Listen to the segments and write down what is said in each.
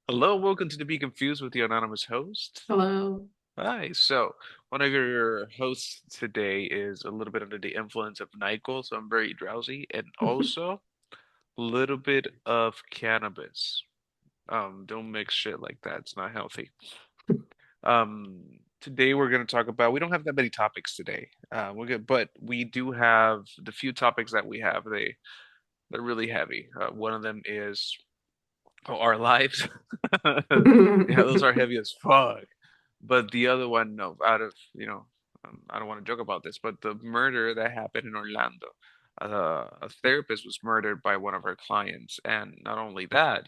Hello, welcome to the Be Confused with the Anonymous Host. Hello. Hi, so one of your hosts today is a little bit under the influence of NyQuil, so I'm very drowsy, and also a little bit of cannabis. Don't mix shit like that. It's not healthy. Today we're going to talk about, we don't have that many topics today. We're good, but we do have the few topics that we have. They're really heavy. One of them is our lives. Yeah, those are heavy as fuck. But the other one, no, out of, I don't want to joke about this, but the murder that happened in Orlando, a therapist was murdered by one of our clients. And not only that,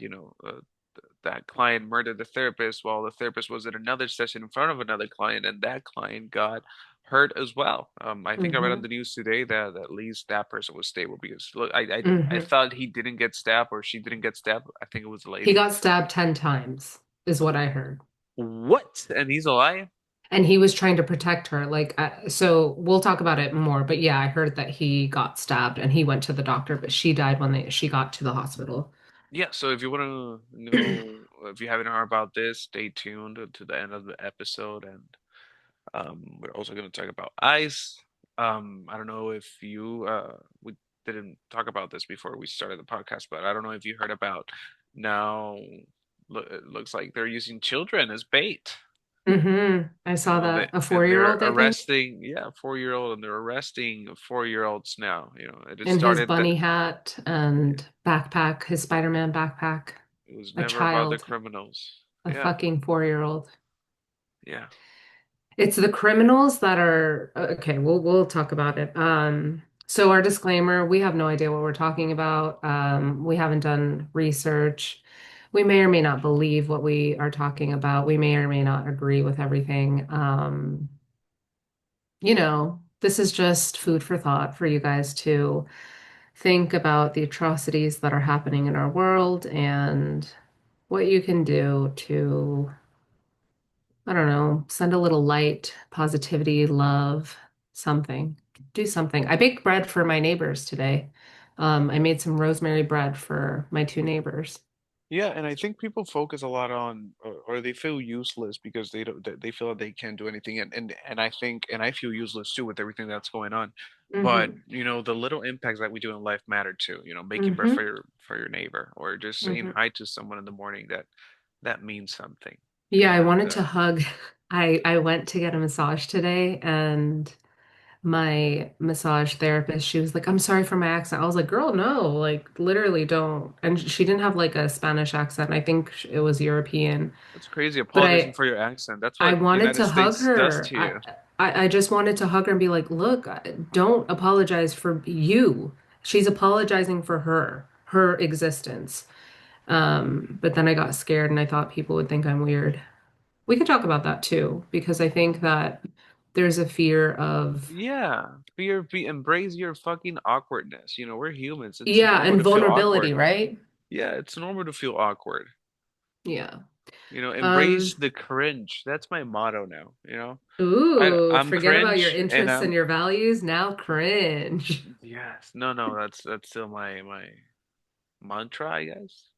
that client murdered the therapist while the therapist was in another session in front of another client, and that client got hurt as well. I think I read on hmm the news today that at least that person was stable because look, I hmm thought he didn't get stabbed or she didn't get stabbed. I think it was a He lady. got stabbed 10 times, is what I heard. What? And he's alive? And he was trying to protect her. So we'll talk about it more. But yeah, I heard that he got stabbed and he went to the doctor, but she died when she got to the hospital. Yeah, so if you want to know, if you haven't heard about this, stay tuned to the end of the episode. And we're also going to talk about ice. I don't know if we didn't talk about this before we started the podcast, but I don't know if you heard about now, it looks like they're using children as bait. I You saw know, that. A and they're 4-year-old, I think, arresting, yeah, 4-year-old, and they're arresting 4-year-olds now. It had in his started that bunny hat and backpack, his Spider-Man backpack. it was A never about the child, criminals. a Yeah, fucking 4-year-old. yeah. It's the criminals that are okay, we'll talk about it. So our disclaimer, we have no idea what we're talking about. We haven't done research. We may or may not believe what we are talking about. We may or may not agree with everything. This is just food for thought for you guys to think about the atrocities that are happening in our world and what you can do to I don't know, send a little light, positivity, love, something. Do something. I baked bread for my neighbors today. I made some rosemary bread for my two neighbors. Yeah, and I think people focus a lot on, or they feel useless because they feel that they can't do anything, and I think, and I feel useless too with everything that's going on. But hmm the little impacts that we do in life matter too. Making bread hmm for your neighbor, or just saying hmm hi to someone in the morning that means something. Yeah, I And wanted to hug. I went to get a massage today and my massage therapist, she was like, I'm sorry for my accent. I was like, girl, no, like literally don't. And she didn't have like a Spanish accent. I think it was European. that's crazy. But Apologizing for your accent. That's I what wanted United to hug States does her. to you. I just wanted to hug her and be like, look, don't apologize for you. She's apologizing for her existence. But then I got scared and I thought people would think I'm weird. We could talk about that too, because I think that there's a fear of, Yeah, embrace your fucking awkwardness. We're humans. It's yeah, normal and to feel vulnerability, awkward. right? Yeah, it's normal to feel awkward. Yeah. Embrace Um, the cringe. That's my motto now. ooh, I'm forget about your cringe and interests and I'm your values. Now cringe. yes. No, that's still my mantra, I guess.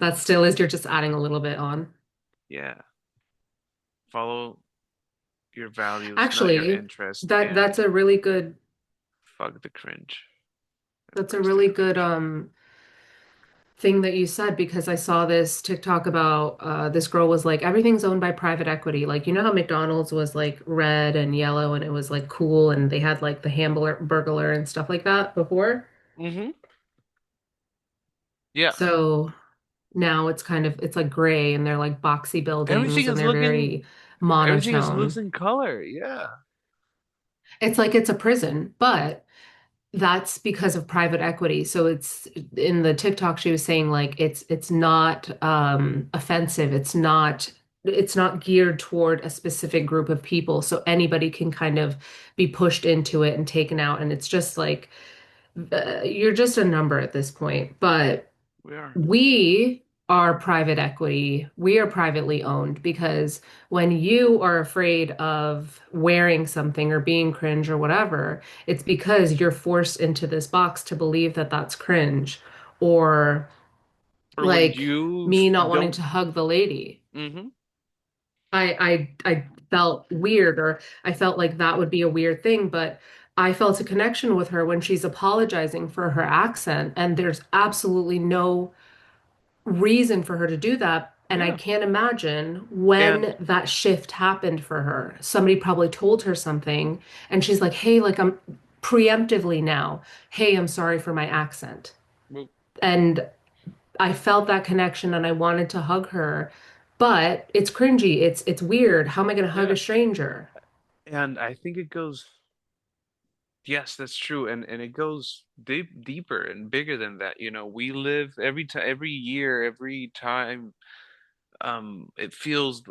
That Um, still is, you're just adding a little bit on. yeah. Follow your values, not your Actually, interest, that and that's a really good fuck the cringe. that's a Embrace the really good cringe. thing that you said because I saw this TikTok about this girl was like everything's owned by private equity. Like you know how McDonald's was like red and yellow and it was like cool and they had like the Hamburger burglar and stuff like that before. Hmm. Yeah. So now it's like gray and they're like boxy Everything buildings and is they're looking very everything is monotone. losing color. Yeah. It's like it's a prison, but that's because of private equity. So it's in the TikTok she was saying like it's not offensive. It's not geared toward a specific group of people. So anybody can kind of be pushed into it and taken out. And it's just like you're just a number at this point. But We are. we are private equity. We are privately owned because when you are afraid of wearing something or being cringe or whatever, it's because you're forced into this box to believe that that's cringe or or when Like you me not wanting don't. to hug the lady. Hmm. I felt weird, or I felt like that would be a weird thing, but I felt a connection with her when she's apologizing for her accent, and there's absolutely no reason for her to do that. And I Yeah. can't imagine And when that shift happened for her. Somebody probably told her something, and she's like, "Hey, like I'm preemptively now, hey, I'm sorry for my accent." well, And I felt that connection and I wanted to hug her, but it's cringy. It's weird. How am I going to hug yeah, a stranger? and I think it goes. Yes, that's true, and it goes deeper and bigger than that. We live every time, every year, every time. It feels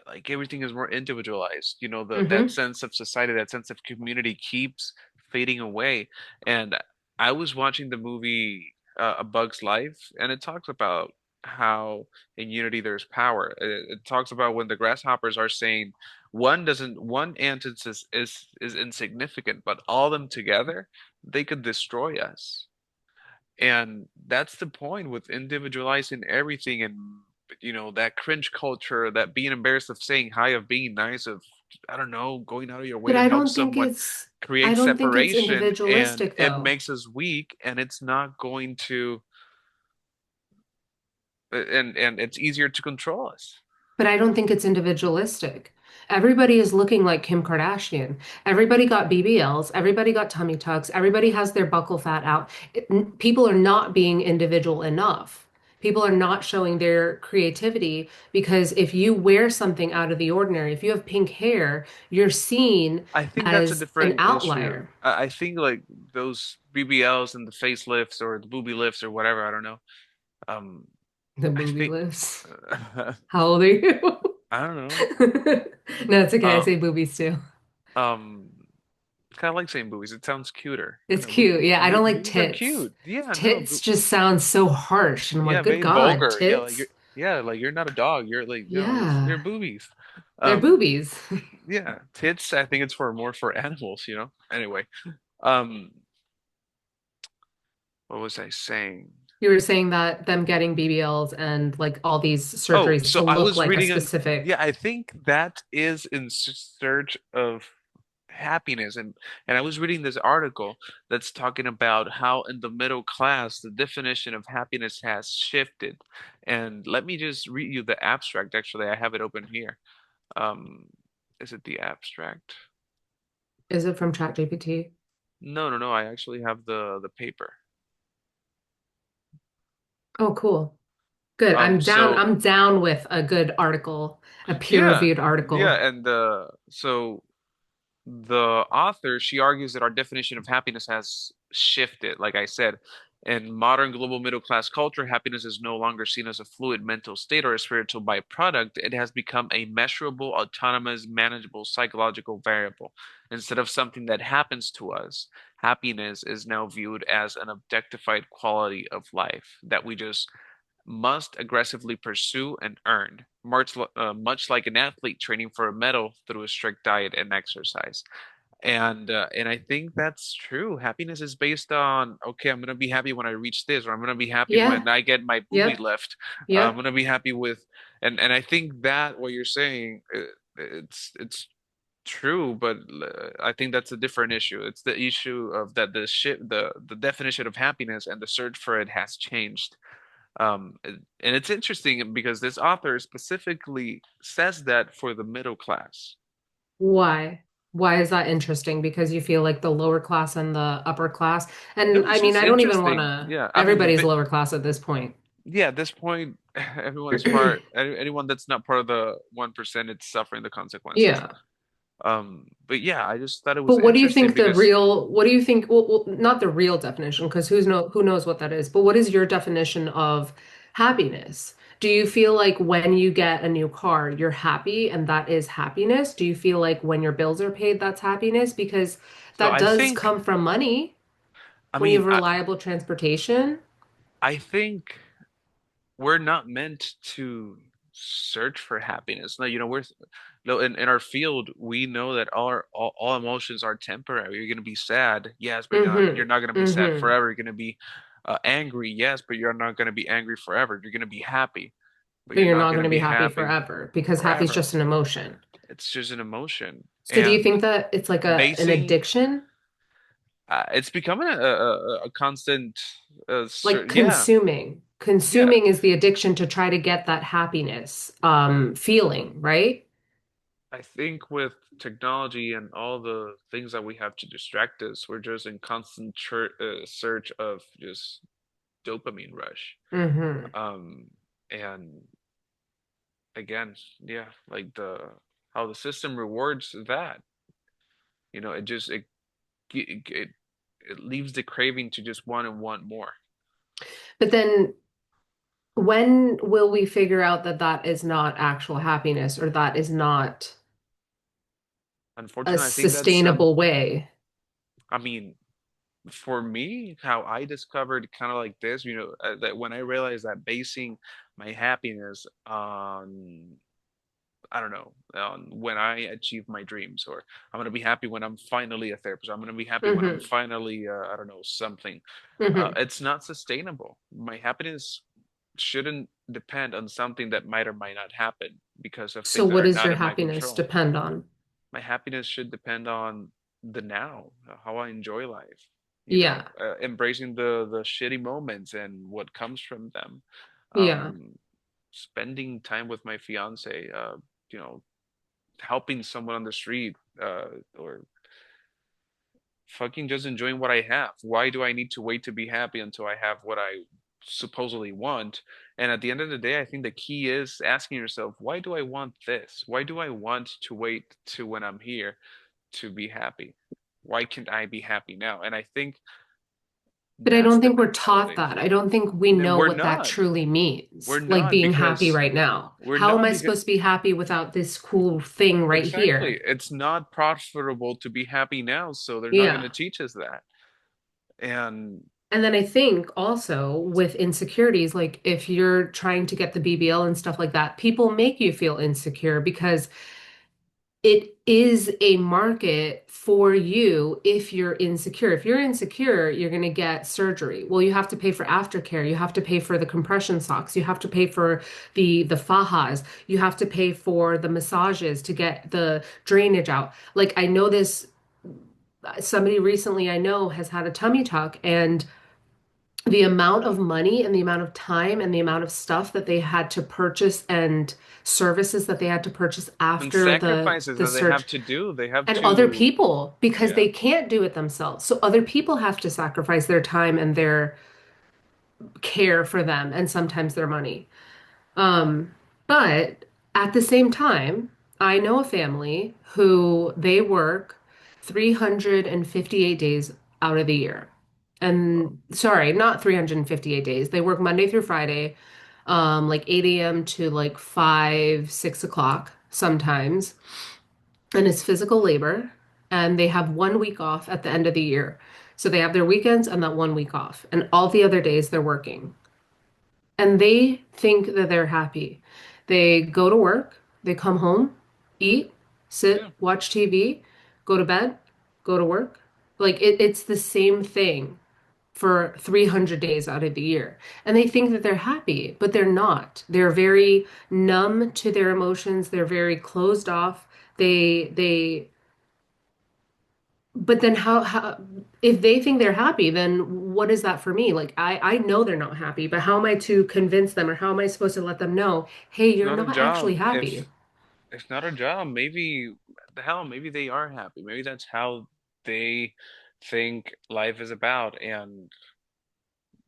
like everything is more individualized. That Hmm. sense of society, that sense of community keeps fading away. And I was watching the movie A Bug's Life, and it talks about how in unity there's power. It talks about when the grasshoppers are saying one ant is insignificant, but all of them together, they could destroy us. And that's the point with individualizing everything and that cringe culture, that being embarrassed of saying hi, of being nice, of I don't know, going out of your way But to help someone I create don't think it's separation, and individualistic it though. makes us weak, and it's not going to and it's easier to control us. But I don't think it's individualistic. Everybody is looking like Kim Kardashian. Everybody got BBLs. Everybody got tummy tucks. Everybody has their buckle fat out. People are not being individual enough. People are not showing their creativity because if you wear something out of the ordinary, if you have pink hair, you're seen I think that's a as an different issue. outlier. I think like those BBLs and the facelifts or the booby lifts or whatever, I don't know. Um, The I booby think lips. How old are you? I don't know. No, it's okay. I Um, say boobies too. um, kind of like saying boobies. It sounds cuter. I It's know cute. Yeah, I don't like boobies are tits. cute. Yeah, no, Tits just sounds so harsh. And I'm like, yeah, good very God, vulgar. Yeah, like tits? you're not a dog. You're like, you're Yeah, boobies. they're Um, boobies. yeah, tits. I think it's for more for animals. Anyway, um, what was I saying? You were saying that them getting BBLs and like all these Oh, surgeries to so I look was like a reading yeah, specific. I think that is in search of happiness, and I was reading this article that's talking about how in the middle class the definition of happiness has shifted. And let me just read you the abstract. Actually, I have it open here. Um, is it the abstract? Is it from ChatGPT? No, no, no. I actually have the paper. Oh, cool. Good. So I'm down with a good article, a yeah, peer-reviewed yeah, article. and so the author, she argues that our definition of happiness has shifted. Like I said, in modern global middle class culture, happiness is no longer seen as a fluid mental state or a spiritual byproduct. It has become a measurable, autonomous, manageable psychological variable. Instead of something that happens to us, happiness is now viewed as an objectified quality of life that we just must aggressively pursue and earn, much like an athlete training for a medal through a strict diet and exercise. And I think that's true. Happiness is based on, okay, I'm gonna be happy when I reach this, or I'm gonna be happy Yeah. when I get my booby Yep. lift. I'm Yep. gonna be happy with, and I think that what you're saying, it's true, but I think that's a different issue. It's the issue of that the definition of happiness and the search for it has changed. And it's interesting because this author specifically says that for the middle class. Why? Why is that interesting? Because you feel like the lower class and the upper class. And No, I it's mean, just I don't even want interesting. to, Yeah, I mean, everybody's lower class at this point. yeah, at this point, everyone is part. Anyone that's not part of the 1% is suffering the consequences. Yeah. But yeah, I just thought it was But what do you interesting think the because real, what do you think, not the real definition, because who knows what that is, but what is your definition of happiness? Do you feel like when you get a new car, you're happy and that is happiness? Do you feel like when your bills are paid, that's happiness? Because so that does come from money I when you mean, have reliable transportation. I think we're not meant to search for happiness. No, we're no in our field, we know that all emotions are temporary. You're gonna be sad, yes, but you're not Mm-hmm. gonna be sad Mm-hmm. forever. You're gonna be. Angry, yes, but you're not going to be angry forever. You're going to be happy, but But you're you're not not going going to to be be happy happy forever because happy is forever. just an emotion. It's just an emotion. So do you And think that it's like an basing, addiction? it's becoming a constant, Like yeah, consuming. yeah. Consuming is the addiction to try to get that happiness feeling, right? I think with technology and all the things that we have to distract us, we're just in constant search of just dopamine rush. Hmm. Um, and again, yeah, like the how the system rewards that, it just it it leaves the craving to just want and want more. But then when will we figure out that that is not actual happiness or that is not a Unfortunately, I think that's sustainable way? I mean, for me, how I discovered kind of like this, that when I realized that basing my happiness on, I don't know, on when I achieve my dreams, or I'm gonna be happy when I'm finally a therapist. I'm gonna be happy when I'm Hmm. finally, I don't know, something. Hmm. It's not sustainable. My happiness shouldn't depend on something that might or might not happen because of So things that what are does not your in my happiness control. depend on? My happiness should depend on the now, how I enjoy life, Yeah. embracing the shitty moments and what comes from them. Yeah. Um, Spending time with my fiance, you know, helping someone on the street, or fucking just enjoying what I have. Why do I need to wait to be happy until I have what I supposedly want? And at the end of the day, I think the key is asking yourself, why do I want this? Why do I want to wait to when I'm here to be happy? Why can't I be happy now? And I think But I that's don't the think we're taught mentality. that. I don't think we No, know we're what that not. truly We're means, like not being happy because right now. we're How am not I because supposed to be happy without this cool thing right exactly. here? It's not profitable to be happy now, so they're not going to Yeah. teach us that. And And then I think also with insecurities, like if you're trying to get the BBL and stuff like that, people make you feel insecure because it is a market for you if you're insecure. If you're insecure, you're going to get surgery. Well, you have to pay for aftercare. You have to pay for the compression socks. You have to pay for the fajas. You have to pay for the massages to get the drainage out. Like I know this somebody recently I know has had a tummy tuck and the amount of money and the amount of time and the amount of stuff that they had to purchase and services that they had to purchase and after sacrifices the that they have search to do, they have and other to, people because yeah. they can't do it themselves. So other people have to sacrifice their time and their care for them and sometimes their money. Um, but at the same time, I know a family who they work 358 days out of the year. Well, And sorry, not 358 days. They work Monday through Friday, like 8 a.m. to like 5, 6 o'clock sometimes. And it's physical labor. And they have 1 week off at the end of the year. So they have their weekends and that 1 week off. And all the other days they're working and they think that they're happy. They go to work, they come home, eat, yeah. sit, watch TV, go to bed, go to work. Like it's the same thing for 300 days out of the year. And they think that they're happy, but they're not. They're very numb to their emotions. They're very closed off. They but then how if they think they're happy, then what is that for me? Like I know they're not happy, but how am I to convince them or how am I supposed to let them know, hey, It's you're not a not actually job. happy? If it's not a job, maybe the hell, maybe they are happy. Maybe that's how they think life is about. And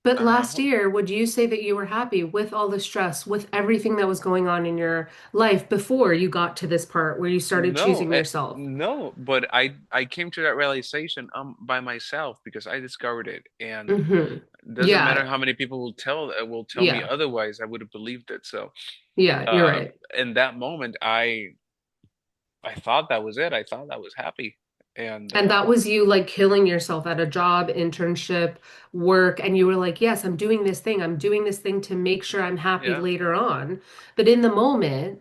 But I don't last know. year, would you say that you were happy with all the stress, with everything that was going on in your life before you got to this part where you started No, choosing yourself? no, but I came to that realization by myself because I discovered it, and Hmm. it doesn't matter Yeah, how many people will tell me yeah, otherwise. I would have believed it. So, yeah, you're uh, right. in that moment, I thought that was it. I thought that was happy, and And that was you like killing yourself at a job, internship, work, and you were like, yes, I'm doing this thing. I'm doing this thing to make sure I'm happy yeah. later on. But in the moment,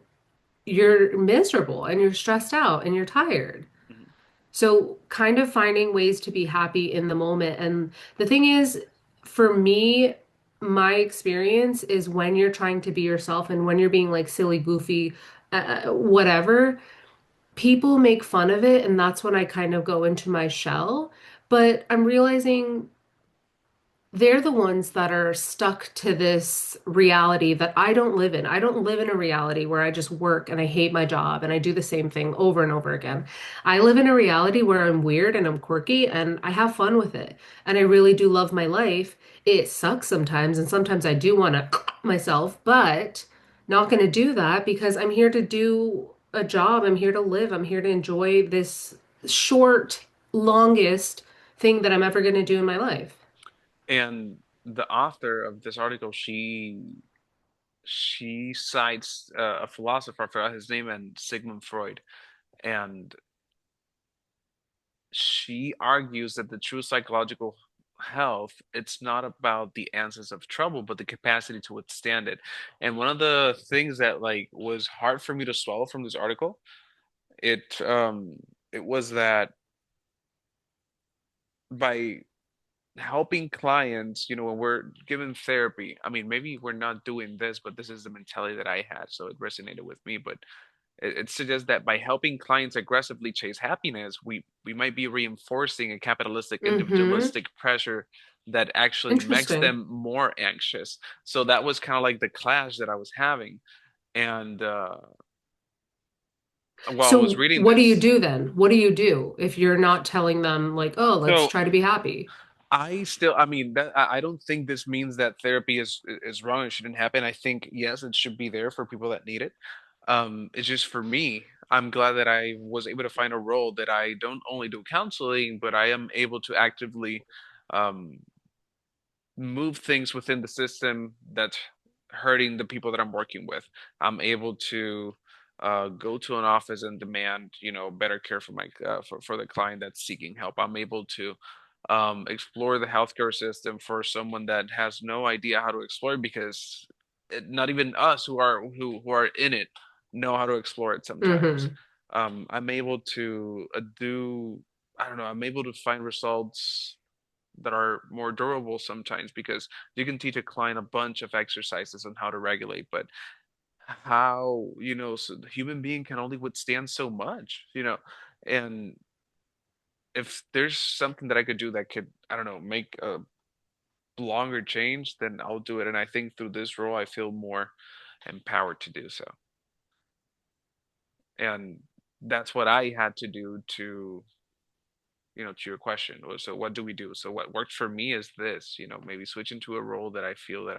you're miserable and you're stressed out and you're tired. Mhm. So, kind of finding ways to be happy in the moment. And the thing is, For me, my experience is when you're trying to be yourself and when you're being like silly, goofy, whatever, people make fun of it, and that's when I kind of go into my shell. But I'm realizing they're the ones that are stuck to this reality that I don't live in. I don't live in a reality where I just work and I hate my job and I do the same thing over and over again. I live in a reality where I'm weird and I'm quirky and I have fun with it. And I really do love my life. It sucks sometimes, and sometimes I do want to myself, but not going to do that because I'm here to do a job. I'm here to live. I'm here to enjoy this short, longest thing that I'm ever going to do in my life. And the author of this article, she cites a philosopher, I forgot his name, and Sigmund Freud, and she argues that the true psychological health, it's not about the answers of trouble, but the capacity to withstand it. And one of the things that like was hard for me to swallow from this article, it was that by helping clients, when we're given therapy, I mean, maybe we're not doing this, but this is the mentality that I had, so it resonated with me. But it suggests that by helping clients aggressively chase happiness, we might be reinforcing a capitalistic, Mm-hmm. individualistic pressure that actually makes Interesting. them more anxious. So that was kind of like the clash that I was having. And while I was So reading what do you this, do then? What do you do if you're not telling them like, oh, let's so try to be happy? I mean, I don't think this means that therapy is wrong. It shouldn't happen. I think yes, it should be there for people that need it. It's just for me. I'm glad that I was able to find a role that I don't only do counseling, but I am able to actively um, move things within the system that's hurting the people that I'm working with. I'm able to go to an office and demand, better care for my for the client that's seeking help. I'm able to explore the healthcare system for someone that has no idea how to explore it because not even us who are in it know how to explore it sometimes. Mm-hmm. I'm able to I don't know, I'm able to find results that are more durable sometimes because you can teach a client a bunch of exercises on how to regulate, but how, so the human being can only withstand so much, and if there's something that I could do that could, I don't know, make a longer change, then I'll do it. And I think through this role, I feel more empowered to do so. And that's what I had to do to, to your question. So what do we do? So what worked for me is this, maybe switch into a role that I feel that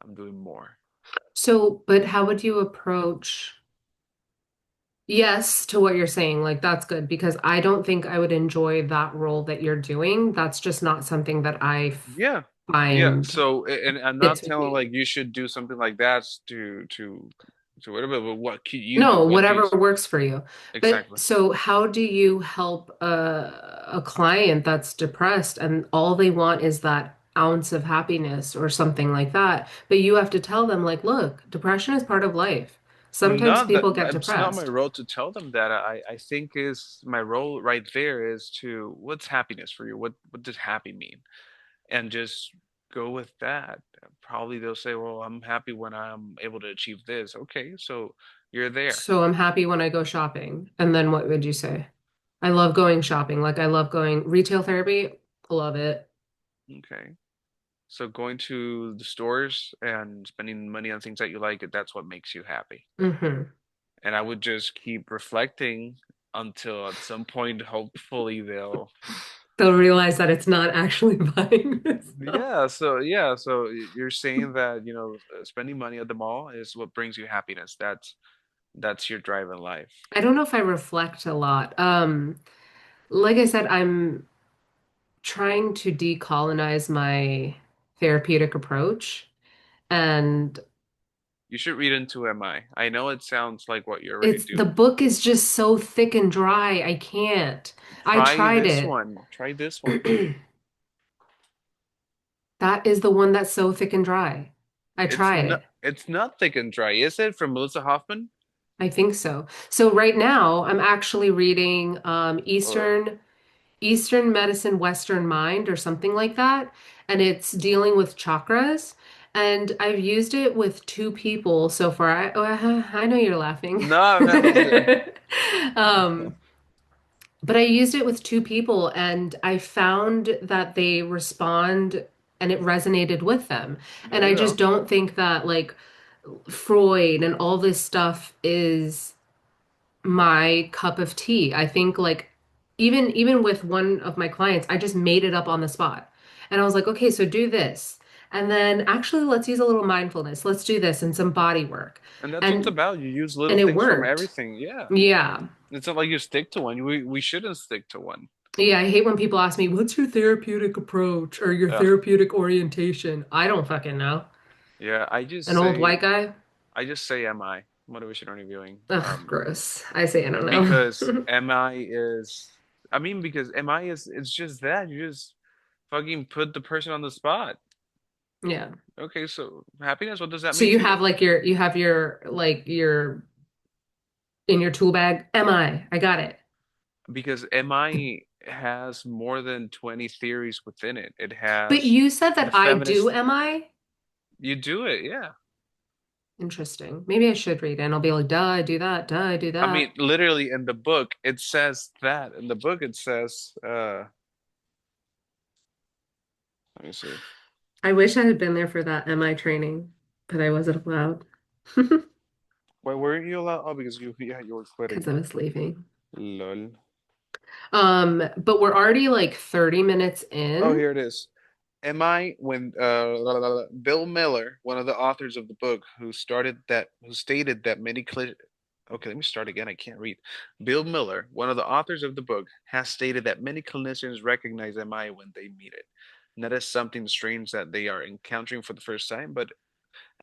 I'm doing more. So, but how would you approach yes to what you're saying? Like, that's good because I don't think I would enjoy that role that you're doing. That's just not something that Yeah. Yeah. find So, and I'm not fits with telling me. like you should do something like that to whatever, but what can you do? No, What do you whatever works for you. But exactly? so how do you help a client that's depressed and all they want is that ounce of happiness or something like that? But you have to tell them like, look, depression is part of life. Sometimes Not that people get it's not my depressed. role to tell them that. I think is my role right there is to what's happiness for you? What does happy mean? And just go with that. Probably they'll say, well, I'm happy when I'm able to achieve this. Okay, so you're there. So I'm happy when I go shopping. And then what would you say? I love going shopping. Like I love going retail therapy. Love it. Okay. So going to the stores and spending money on things that you like, that's what makes you happy. Hmm. And I would just keep reflecting until at some point, hopefully They'll realize that it's not actually buying this stuff. so you're saying that, spending money at the mall is what brings you happiness. That's your drive in life. I don't know if I reflect a lot. Like I said, I'm trying to decolonize my therapeutic approach. And You should read into MI. I know it sounds like what you already it's the do. book is just so thick and dry. I can't. I Try tried this it. one. Try this one. That is the one that's so thick and dry. I tried. It's not thick and dry, is it? From Melissa Hoffman? I think so. So right now, I'm actually reading Ugh. Eastern Medicine, Western Mind or something like that. And it's dealing with chakras. And I've used it with two people so far. I know you're laughing. No, I'm not listening. Um, but I used it with two people and I found that they respond and it resonated with them. There And you I go. just don't think that like Freud and all this stuff is my cup of tea. I think like even with one of my clients, I just made it up on the spot. And I was like, okay, so do this. And then actually let's use a little mindfulness. Let's do this and some body work. And that's what it's And about. You use little and it things from worked. everything. Yeah. Yeah. It's not like you stick to one. We shouldn't stick to one. Yeah, I hate when people ask me, what's your therapeutic approach or your Ugh. therapeutic orientation? I don't fucking know. Yeah, An old white guy? I just say MI, motivation interviewing. Ugh, gross. I say I don't Because know. MI is I mean because MI is it's just that. You just fucking put the person on the spot. Yeah. Okay, so happiness, what does that So mean you to have you? like your like your in your tool bag. Am I? I got it. Because MI has more than 20 theories within it. It But has you said the that I do, feminist am I? you do it, yeah. Interesting. Maybe I should read it and I'll be like, duh, I do that, duh, I do I mean, that. literally in the book, it says that. In the book, it says, let me see. I wish I had been there for that MI training, but I wasn't allowed Why weren't you allowed? Oh, because you were because quitting. I was leaving. Lol. But we're already like 30 minutes Oh, in. here it is. Am I when Bill Miller, one of the authors of the book, who stated that okay, let me start again. I can't read. Bill Miller, one of the authors of the book, has stated that many clinicians recognize MI when they meet it, not as something strange that they are encountering for the first time, but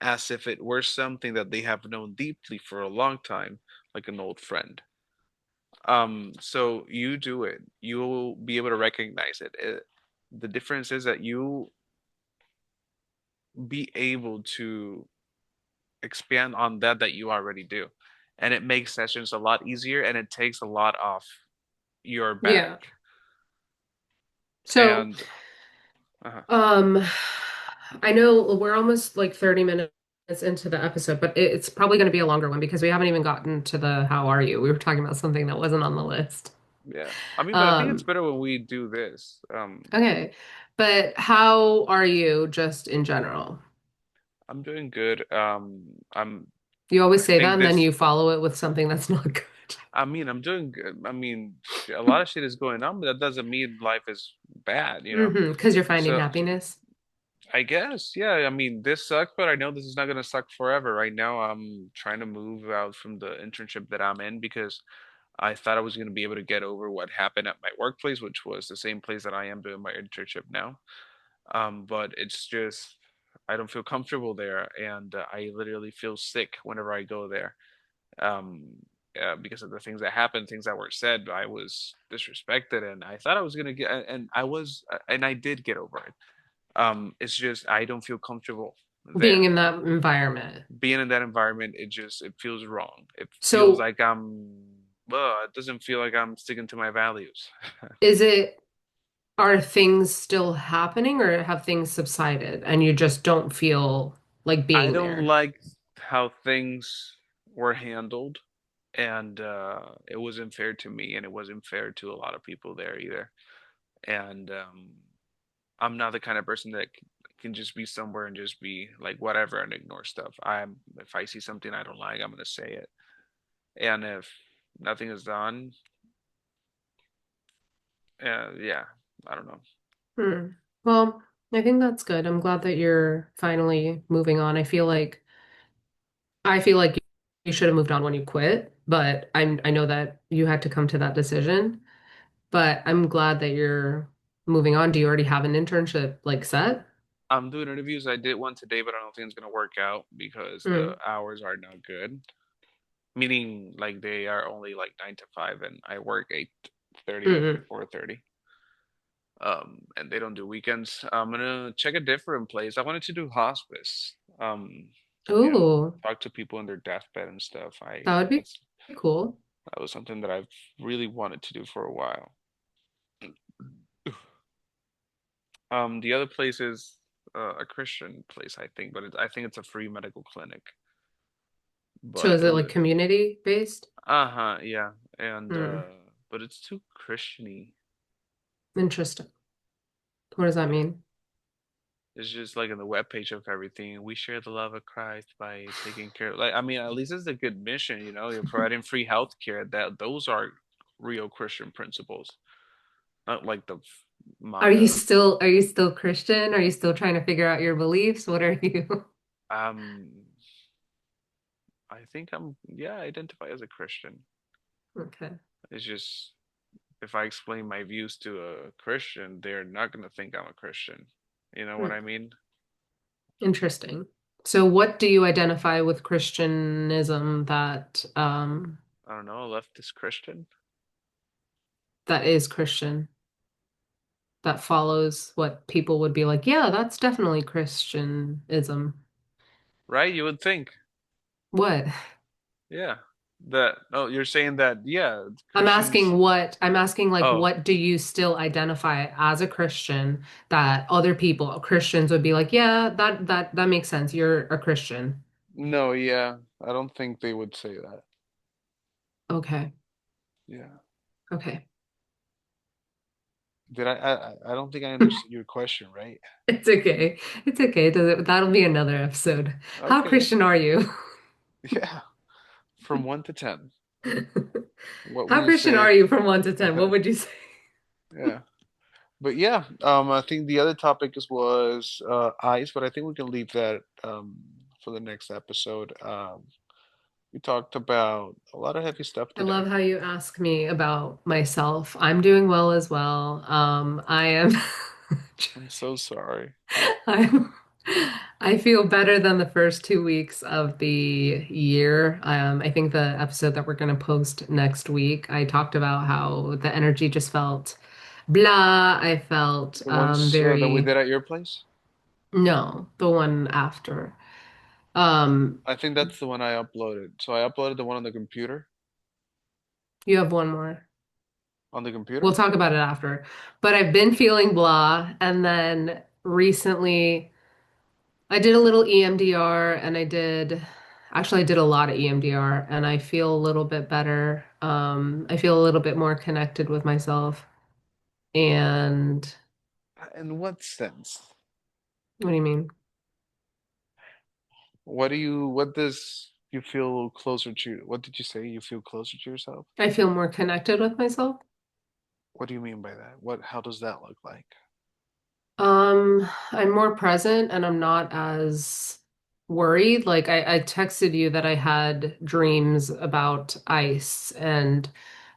as if it were something that they have known deeply for a long time, like an old friend. So you do it, you'll be able to recognize it. The difference is that you be able to expand on that you already do. And it makes sessions a lot easier and it takes a lot off your back. Yeah. So, And uh, um, I know we're almost like 30 minutes into the episode, but it's probably going to be a longer one because we haven't even gotten to the how are you? We were talking about something that wasn't on the list. yeah, I mean, but I think it's Um, better when we do this. okay. But how are you just in general? I'm doing good. You I always say that think and then this, you follow it with something that's not good. I mean, I'm doing good. I mean, a lot of shit is going on, but that doesn't mean life is bad, you know? Because you're finding So happiness. I guess, yeah. I mean, this sucks, but I know this is not gonna suck forever. Right now, I'm trying to move out from the internship that I'm in because I thought I was gonna be able to get over what happened at my workplace, which was the same place that I am doing my internship now. But it's just I don't feel comfortable there, and I literally feel sick whenever I go there. Um, because of the things that happened, things that were said. I was disrespected, and I thought I was gonna get, and I was, and I did get over it. It's just I don't feel comfortable Being there. in that environment. Being in that environment, it feels wrong. It feels So like it doesn't feel like I'm sticking to my values. is it, are things still happening or have things subsided and you just don't feel like I being don't there? like how things were handled, and it wasn't fair to me, and it wasn't fair to a lot of people there either. And I'm not the kind of person that can just be somewhere and just be like whatever and ignore stuff. If I see something I don't like, I'm gonna say it. And if nothing is done, yeah, I don't know. Hmm. Well, I think that's good. I'm glad that you're finally moving on. I feel like you should have moved on when you quit, but I know that you had to come to that decision. But I'm glad that you're moving on. Do you already have an internship like set? I'm doing interviews. I did one today, but I don't think it's gonna work out because the Mm, hours are not good. Meaning, like they are only like 9 to 5, and I work 8:30 to mm. 4:30. And they don't do weekends. I'm gonna check a different place. I wanted to do hospice. Ooh, Talk to people in their deathbed and stuff. that would be cool. That was something that I've really wanted to do for a while. The other place is a Christian place, I think, but I think it's a free medical clinic. So But is it like community based? uh-huh, yeah, and Hmm. but it's too Christiany. Interesting. What does that Yeah, mean? it's just like in the webpage of everything. We share the love of Christ by taking care. Like, I mean, at least it's a good mission, you know. You're providing free health care. That those are real Christian principles, not like the MAGA. Are you still Christian? Are you still trying to figure out your beliefs? What are you? Um, I think yeah, I identify as a Christian. Okay. It's just if I explain my views to a Christian, they're not gonna think I'm a Christian. You know what Hmm. I mean? Interesting. So what do you identify with Christianism that I don't know, leftist Christian, that is Christian, that follows what people would be like, yeah, that's definitely Christianism. right? You would think, What? yeah. That oh, you're saying that, yeah, Christians. I'm asking like Oh, what do you still identify as a Christian that other people, Christians would be like, yeah, that makes sense. You're a Christian. no, yeah, I don't think they would say that. Okay. Yeah. Okay. Did I don't think I understood your question, right? It's okay. It's okay. That'll be another episode. How Okay. Christian are you? Yeah. From 1 to 10, what would How you Christian are say? you from 1 to 10? What would you say? Yeah. But yeah, I think the other topic was ice, but I think we can leave that for the next episode. We talked about a lot of heavy stuff I today. love how you ask me about myself. I'm doing well as well. I am I'm so sorry. I'm I feel better than the first 2 weeks of the year. I think the episode that we're going to post next week, I talked about how the energy just felt blah. I felt The ones that we very did at your place, no, the one after. Um, I think that's the one I uploaded. So I uploaded the one on the computer. you have one more. On the We'll computer? talk about it after. But I've been feeling blah, and then recently I did a little EMDR and I did a lot of EMDR and I feel a little bit better. I feel a little bit more connected with myself. And In what sense? what do you mean? What does you feel closer to? What did you say? You feel closer to yourself? I feel more connected with myself. What do you mean by that? How does that look like? I'm more present and I'm not as worried. Like I texted you that I had dreams about ice and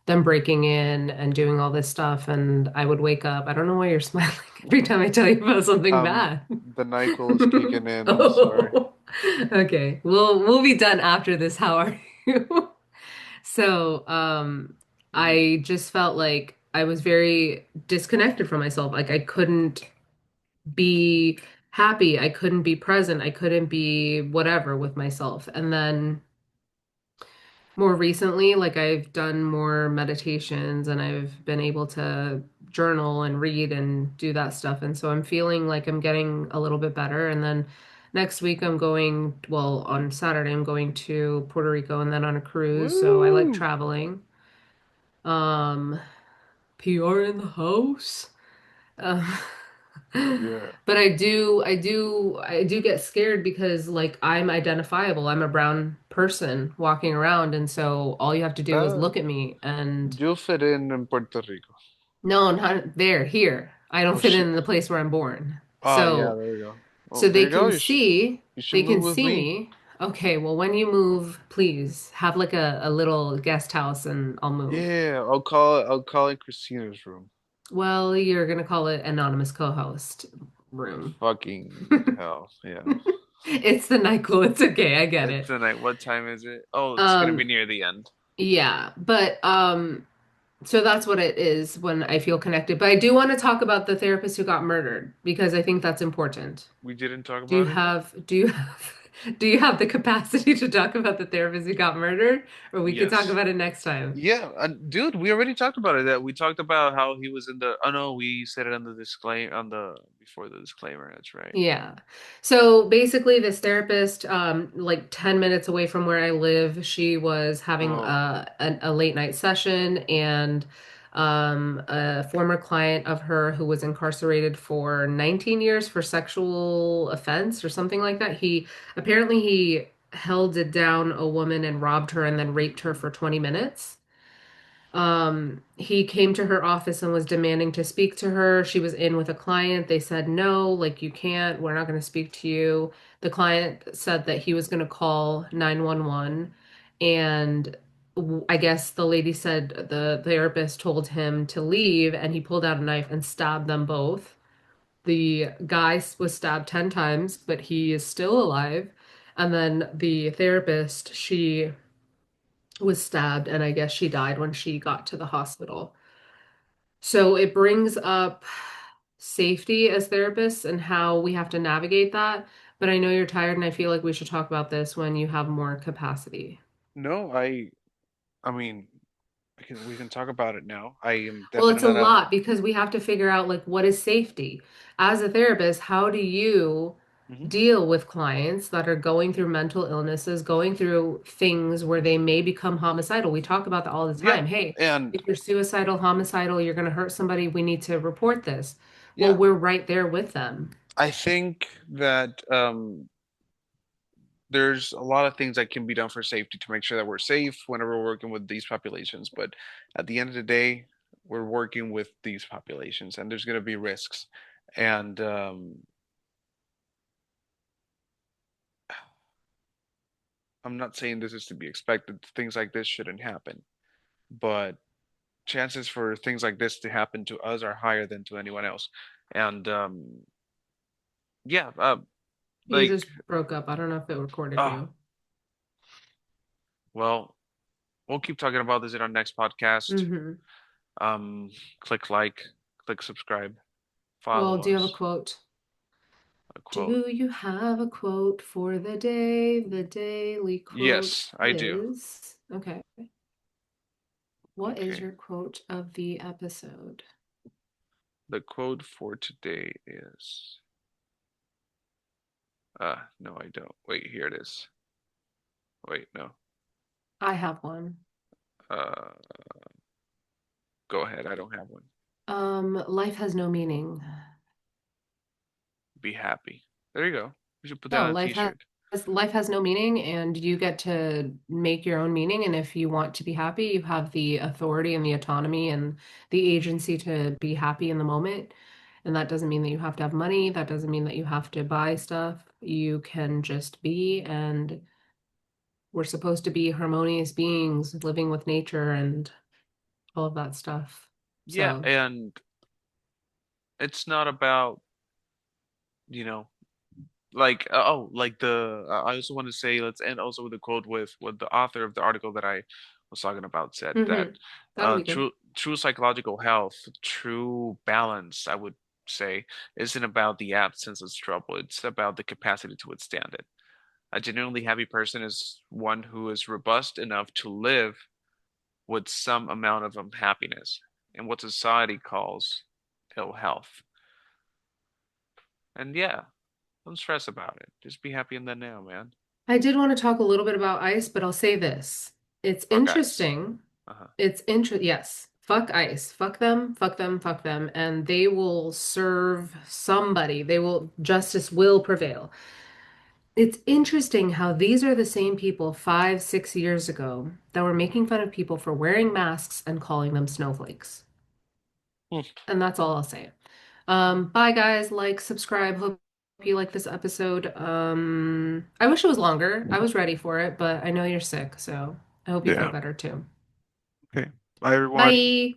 them breaking in and doing all this stuff, and I would wake up. I don't know why you're smiling every time I tell you about something Um, bad. the NyQuil is kicking in. I'm sorry. Oh, okay. We'll be done after this. How are you? So, Mm. I just felt like I was very disconnected from myself. Like I couldn't be happy. I couldn't be present. I couldn't be whatever with myself. And then more recently, like I've done more meditations and I've been able to journal and read and do that stuff. And so I'm feeling like I'm getting a little bit better. And then next week I'm going, well, on Saturday I'm going to Puerto Rico and then on a cruise. So I like Woo! traveling. Um, PR in the house. Um, Yeah. but I do get scared because like I'm identifiable. I'm a brown person walking around, and so all you have to do is That look at me. And you'll fit in Puerto Rico. no, not there, here. I don't Oh fit shit. in the place where I'm born. Oh yeah, there you go. So Oh, there you go. You should they move can with see me. me. Okay, well, when you move, please have like a little guest house and I'll move. Yeah, I'll call it Christina's room. Well, you're gonna call it anonymous co-host room. Fucking hell. Yeah. It's the NyQuil. It's okay. I get It's it. the night. What time is it? Oh, it's gonna be Um, near the end. yeah, but so that's what it is when I feel connected. But I do want to talk about the therapist who got murdered because I think that's important. We didn't talk Do you about it. have, do you have, Do you have the capacity to talk about the therapist who got murdered? Or we could talk Yes. about it next time. Yeah, dude, we already talked about it. That we talked about how he was in the. Oh no, we said it on the disclaim on the before the disclaimer. That's right. Yeah. So basically, this therapist, like 10 minutes away from where I live, she was having Oh, a late night session, and a former client of her who was incarcerated for 19 years for sexual offense or something like that. He held it down a woman and robbed her and then raped her for 20 minutes. He came to her office and was demanding to speak to her. She was in with a client. They said, no, like you can't, we're not going to speak to you. The client said that he was going to call 911. And I guess the lady said the therapist told him to leave, and he pulled out a knife and stabbed them both. The guy was stabbed 10 times, but he is still alive. And then the therapist, she was stabbed, and I guess she died when she got to the hospital. So it brings up safety as therapists and how we have to navigate that. But I know you're tired, and I feel like we should talk about this when you have more capacity. no, I mean, we can talk about it now. I am Well, definitely it's a not a. lot because we have to figure out like what is safety. As a therapist, how do you Mhm. deal with clients that are going through mental illnesses, going through things where they may become homicidal? We talk about that all the Yeah, time. Hey, and if you're suicidal, homicidal, you're going to hurt somebody, we need to report this. Well, yeah, we're right there with them. I think that there's a lot of things that can be done for safety to make sure that we're safe whenever we're working with these populations. But at the end of the day, we're working with these populations, and there's going to be risks. And I'm not saying this is to be expected. Things like this shouldn't happen, but chances for things like this to happen to us are higher than to anyone else. And yeah, You like, just broke up. I don't know if it recorded oh, you. well, we'll keep talking about this in our next podcast. Hmm. Um, click like, click subscribe, Well, follow do you have a us. quote? A quote. Do you have a quote for the day? The daily quote Yes, I do. is, okay. What is Okay. your quote of the episode? The quote for today is, no, I don't. Wait, here it is. Wait, no. I have one. Uh, go ahead. I don't have one. Life has no meaning. Be happy. There you go. We should put that No, on a t-shirt. life has no meaning, and you get to make your own meaning. And if you want to be happy, you have the authority and the autonomy and the agency to be happy in the moment. And that doesn't mean that you have to have money. That doesn't mean that you have to buy stuff. You can just be, and we're supposed to be harmonious beings living with nature and all of that stuff. Yeah, So, and it's not about, you know, like like I also want to say let's end also with a quote with what the author of the article that I was talking about said that that'll be good. true psychological health, true balance, I would say, isn't about the absence of trouble. It's about the capacity to withstand it. A genuinely happy person is one who is robust enough to live with some amount of unhappiness in what society calls ill health. And yeah, don't stress about it. Just be happy in the now, man. I did want to talk a little bit about ice, but I'll say this. It's Fuck guys. interesting. Uh-huh. Yes. Fuck ICE. Fuck them, fuck them, fuck them. And they will serve somebody. Justice will prevail. It's interesting how these are the same people 5, 6 years ago that were making fun of people for wearing masks and calling them snowflakes. Hmm. And that's all I'll say. Bye guys. Like, subscribe. Hope you like this episode. I wish it was longer. I was ready for it, but I know you're sick, so I hope you feel Yeah. better too. Okay. Bye, everyone. Bye.